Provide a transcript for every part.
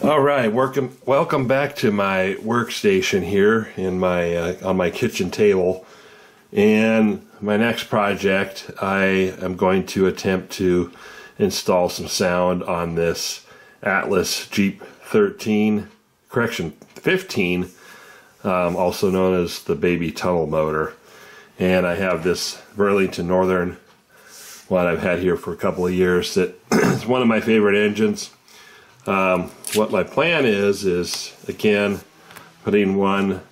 All right, welcome back to my workstation here in my on my kitchen table. And my next project, I am going to attempt to install some sound on this Atlas GP15, also known as the baby tunnel motor. And I have this Burlington Northern one I've had here for a couple of years that is one of my favorite engines. What my plan is again putting one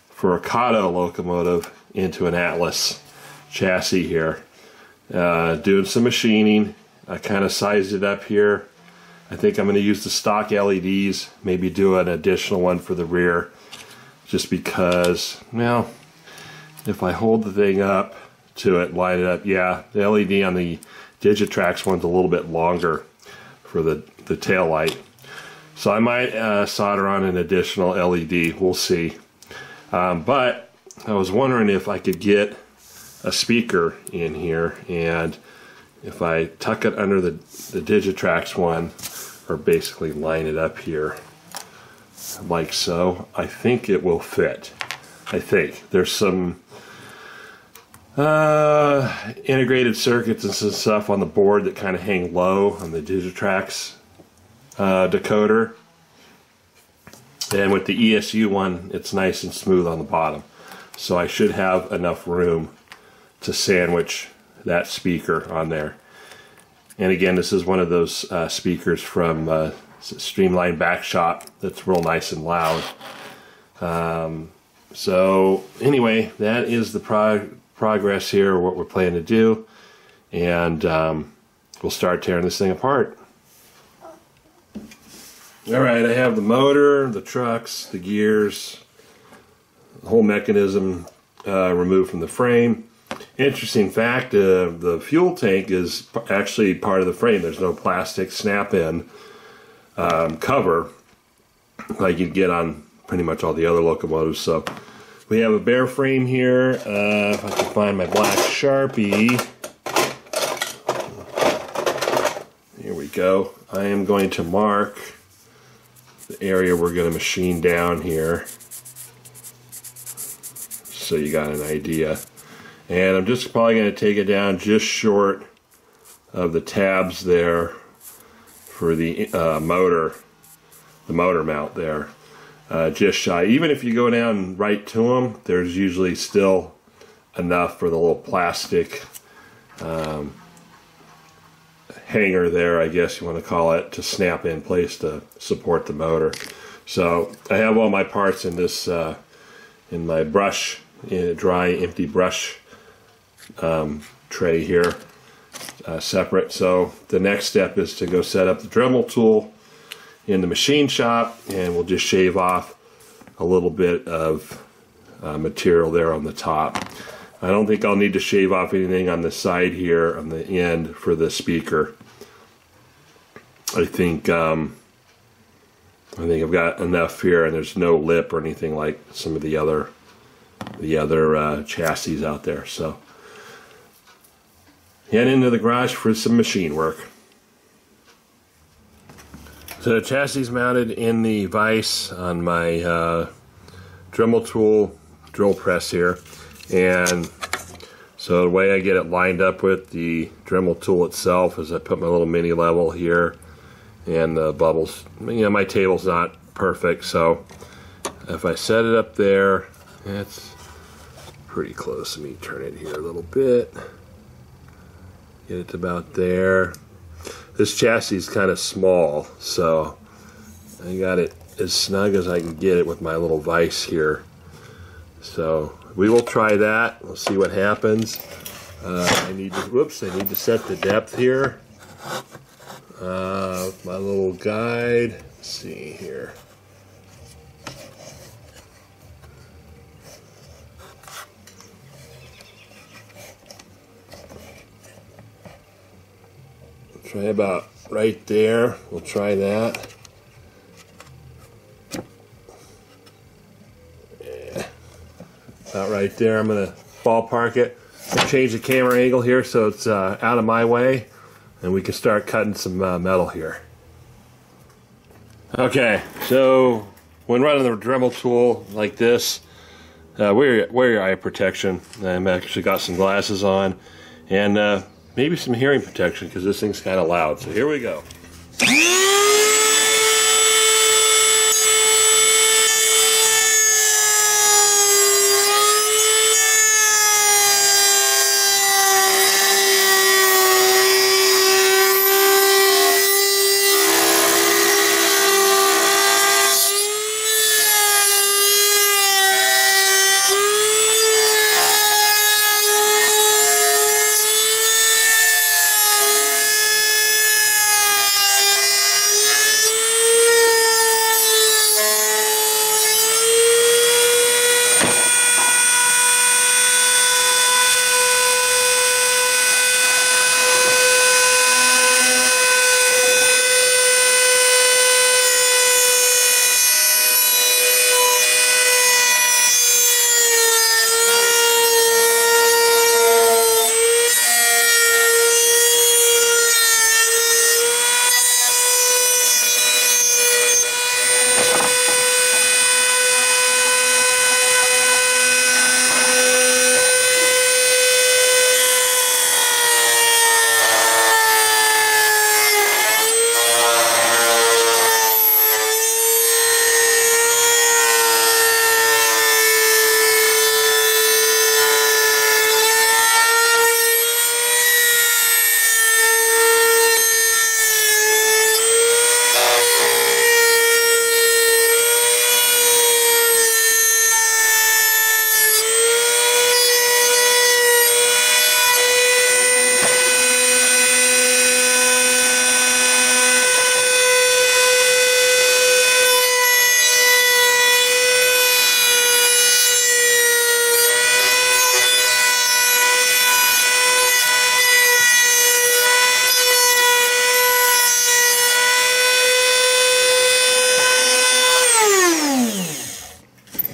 for a Kato locomotive into an Atlas chassis here. Doing some machining. I kind of sized it up here. I think I'm going to use the stock LEDs, maybe do an additional one for the rear, just because, well, if I hold the thing up to it, line it up, yeah, the LED on the Digitrax one's a little bit longer for the tail light. So I might solder on an additional LED, we'll see. But I was wondering if I could get a speaker in here, and if I tuck it under the Digitrax one, or basically line it up here like so, I think it will fit. I think there's some integrated circuits and some stuff on the board that kind of hang low on the Digitrax decoder, and with the ESU one it's nice and smooth on the bottom, so I should have enough room to sandwich that speaker on there. And again, this is one of those speakers from Streamline Backshot that's real nice and loud. So anyway, that is the progress here, what we're planning to do, and we'll start tearing this thing apart. Alright, I have the motor, the trucks, the gears, the whole mechanism removed from the frame. Interesting fact, the fuel tank is actually part of the frame. There's no plastic snap-in cover like you'd get on pretty much all the other locomotives. So we have a bare frame here. If I can find my black Sharpie. Here we go. I am going to mark the area we're going to machine down here, so you got an idea. And I'm just probably going to take it down just short of the tabs there for the motor mount there. Just shy. Even if you go down right to them, there's usually still enough for the little plastic hanger there, I guess you want to call it, to snap in place to support the motor. So I have all my parts in this in my brush, in a dry empty brush tray here, separate. So the next step is to go set up the Dremel tool in the machine shop, and we'll just shave off a little bit of material there on the top. I don't think I'll need to shave off anything on the side here on the end for the speaker. I think I've got enough here, and there's no lip or anything like some of the other chassis out there. So head into the garage for some machine work. So the chassis is mounted in the vise on my Dremel Tool drill press here, and so the way I get it lined up with the Dremel tool itself is I put my little mini level here, and the bubbles, you know, my table's not perfect, so if I set it up there, it's pretty close. Let me turn it here a little bit, get it to about there. This chassis is kind of small, so I got it as snug as I can get it with my little vise here. So we will try that. We'll see what happens. I need to set the depth here. My little guide. Let's see here. Try about right there. We'll try that. Yeah. About right there. I'm going to ballpark it. I'll change the camera angle here so it's out of my way, and we can start cutting some metal here. Okay, so when running the Dremel tool like this, wear your eye protection. I've actually got some glasses on, and maybe some hearing protection because this thing's kind of loud. So here we go.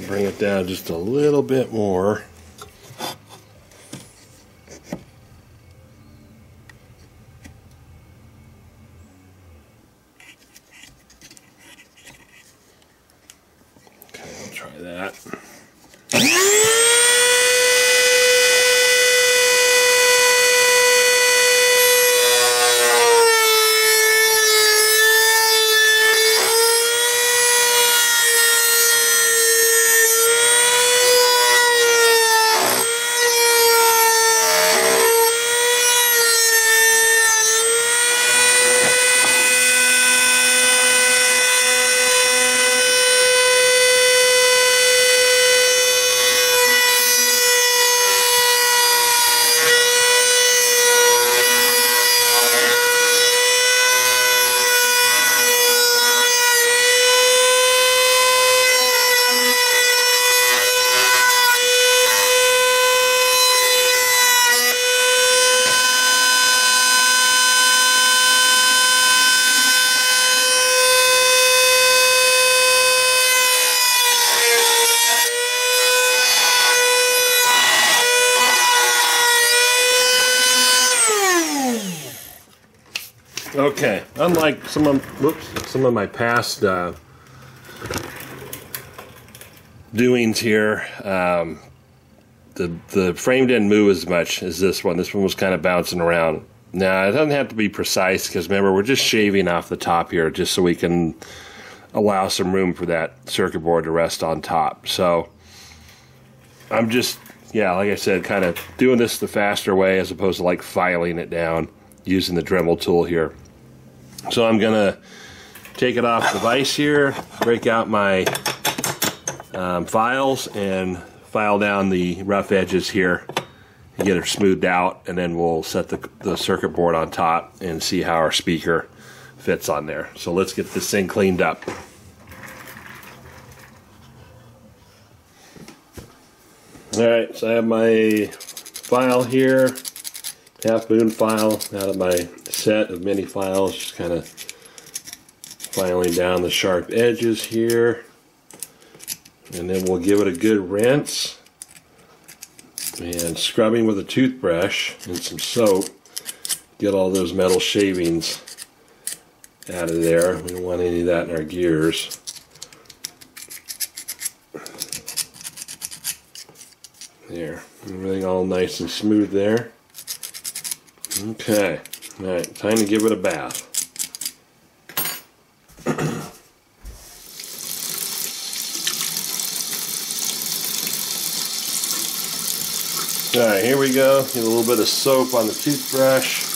Bring it down just a little bit more. Okay, I'll try that. Okay, unlike some of my past doings here, the frame didn't move as much as this one. This one was kind of bouncing around. Now, it doesn't have to be precise because remember, we're just shaving off the top here just so we can allow some room for that circuit board to rest on top. So I'm just, yeah, like I said, kind of doing this the faster way as opposed to like filing it down using the Dremel tool here. So I'm gonna take it off the vise here, break out my files and file down the rough edges here and get it smoothed out, and then we'll set the circuit board on top and see how our speaker fits on there. So let's get this thing cleaned up. Alright, so I have my file here, half moon file out of my set of mini files, just kind of filing down the sharp edges here, and then we'll give it a good rinse and scrubbing with a toothbrush and some soap, get all those metal shavings out of there. We don't want any of that in our gears. There, everything all nice and smooth there. Okay, all right, time to give it a bath. All right, here we go. Get a little bit of soap on the toothbrush.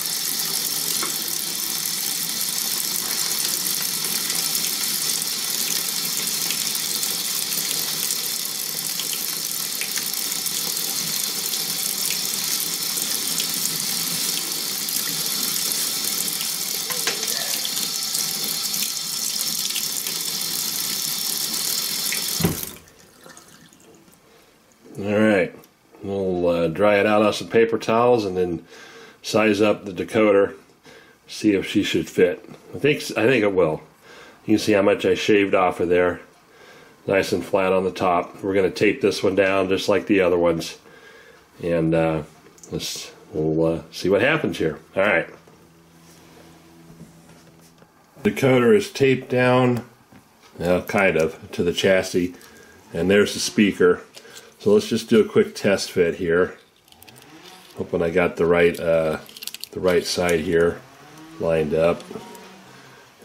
All right, we'll dry it out on some paper towels and then size up the decoder, see if she should fit. I think it will. You can see how much I shaved off of there, nice and flat on the top. We're going to tape this one down just like the other ones, and we'll see what happens here. All right, the decoder is taped down, kind of, to the chassis, and there's the speaker. So let's just do a quick test fit here. Hoping I got the right side here lined up.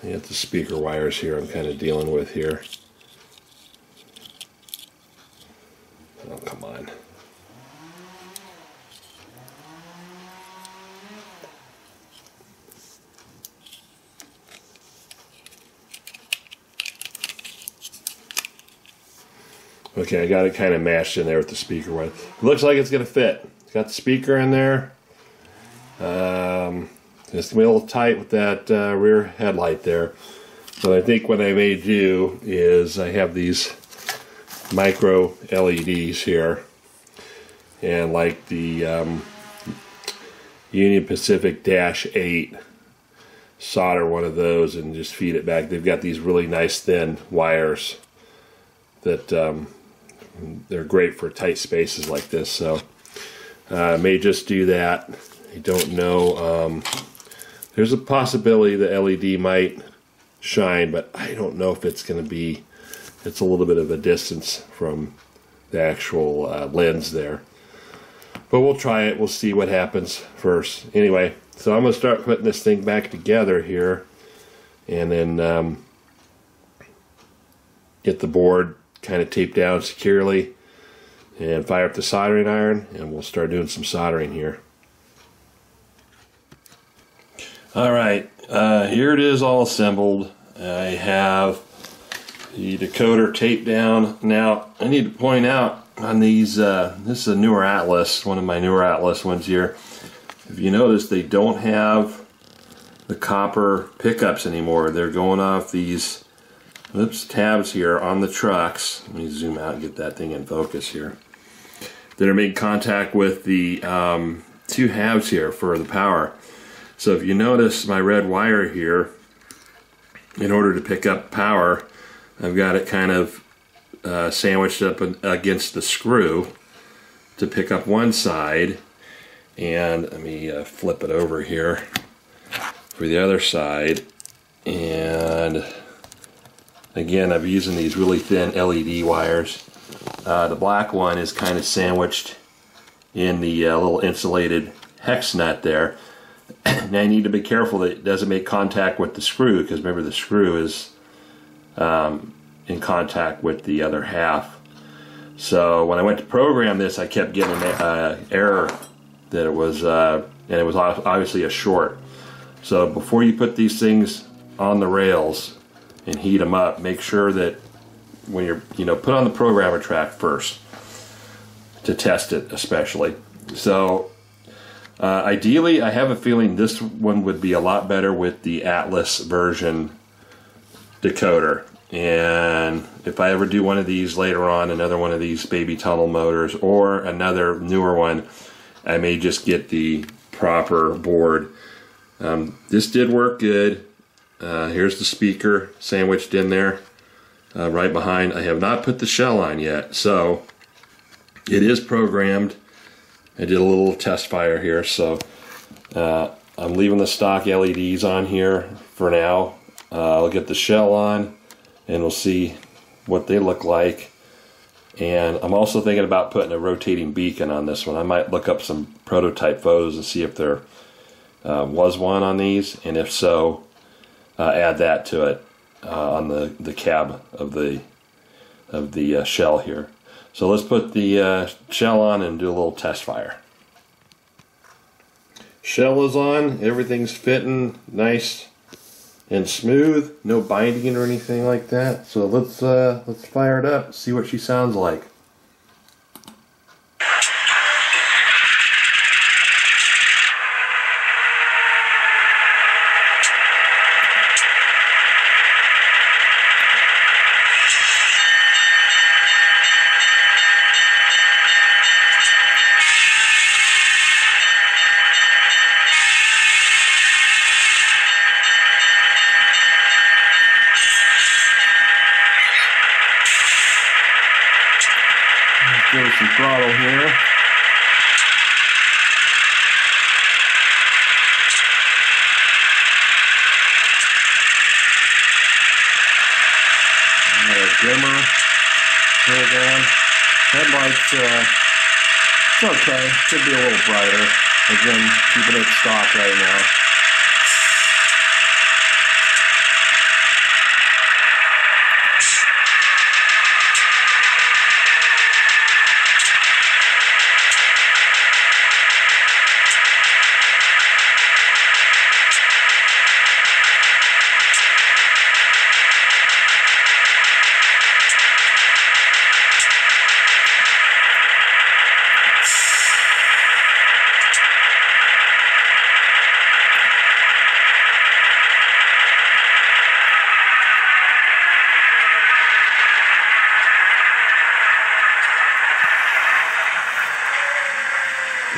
I got the speaker wires here I'm kind of dealing with here. Oh, come on. Okay, I got it kind of mashed in there with the speaker wire. It looks like it's going to fit. It's got the speaker in there. It's going to be a little tight with that rear headlight there. But I think what I may do is I have these micro LEDs here. And like the Union Pacific -8, solder one of those and just feed it back. They've got these really nice thin wires that they're great for tight spaces like this, so I may just do that. I don't know. There's a possibility the LED might shine, but I don't know if it's going to be, it's a little bit of a distance from the actual lens there. But we'll try it. We'll see what happens first. Anyway, so I'm going to start putting this thing back together here, and then get the board kind of taped down securely and fire up the soldering iron, and we'll start doing some soldering here. Alright, here it is all assembled. I have the decoder taped down. Now I need to point out on these, this is a newer Atlas, one of my newer Atlas ones here. If you notice, they don't have the copper pickups anymore. They're going off these tabs here on the trucks. Let me zoom out and get that thing in focus here. That are made contact with the two halves here for the power. So if you notice my red wire here, in order to pick up power, I've got it kind of sandwiched up against the screw to pick up one side. And let me flip it over here for the other side. And again, I'm using these really thin LED wires. The black one is kind of sandwiched in the little insulated hex nut there. Now you need to be careful that it doesn't make contact with the screw, because remember the screw is in contact with the other half. So when I went to program this, I kept getting an error that it was, and it was obviously a short. So before you put these things on the rails and heat them up, make sure that when you're, put on the programmer track first to test it, especially. So ideally, I have a feeling this one would be a lot better with the Atlas version decoder. And if I ever do one of these later on, another one of these baby tunnel motors or another newer one, I may just get the proper board. This did work good. Here's the speaker sandwiched in there right behind. I have not put the shell on yet, so it is programmed. I did a little test fire here, so I'm leaving the stock LEDs on here for now. I'll get the shell on and we'll see what they look like. And I'm also thinking about putting a rotating beacon on this one. I might look up some prototype photos and see if there was one on these, and if so, add that to it on the cab of the shell here. So let's put the shell on and do a little test fire. Shell is on, everything's fitting nice and smooth, no binding or anything like that. So let's fire it up, see what she sounds like. Give it some throttle here. Dimmer program. Headlights, it's okay. Could be a little brighter. Again, keeping it stock right now.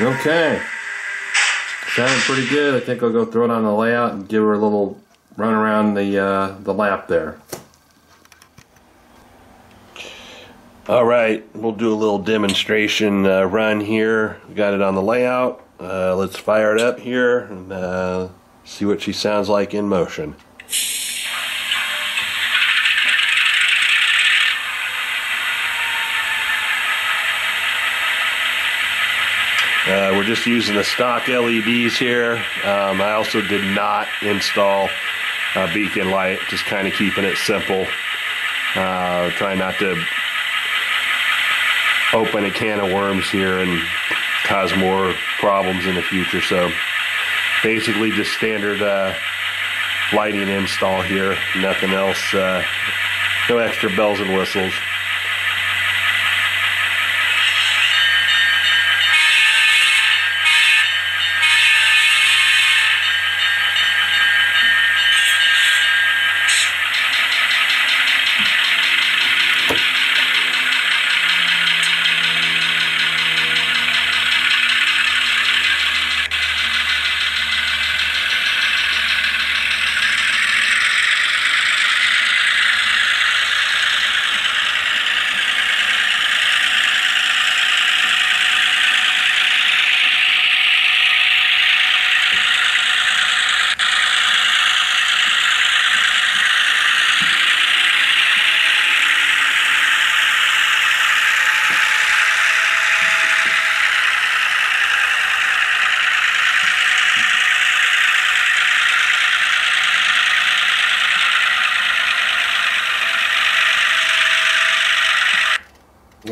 Okay, sounding pretty good. I think I'll go throw it on the layout and give her a little run around the lap there. All right, we'll do a little demonstration run here. We got it on the layout. Let's fire it up here and see what she sounds like in motion. We're just using the stock LEDs here. I also did not install a beacon light, just kind of keeping it simple. Trying not to open a can of worms here and cause more problems in the future. So basically just standard lighting install here, nothing else, no extra bells and whistles.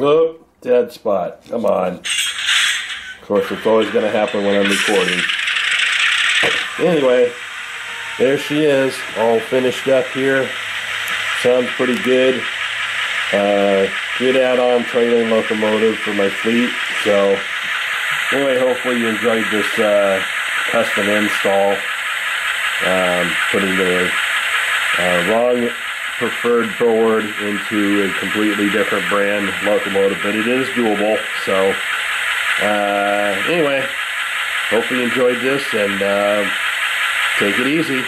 Oh, dead spot. Come on. Of course, it's always going to happen when I'm recording. Anyway, there she is, all finished up here. Sounds pretty good. Good add-on trailer locomotive for my fleet. So, anyway, hopefully you enjoyed this custom install. Putting the wrong preferred board into a completely different brand locomotive, but it is doable. So anyway, hope you enjoyed this, and take it easy.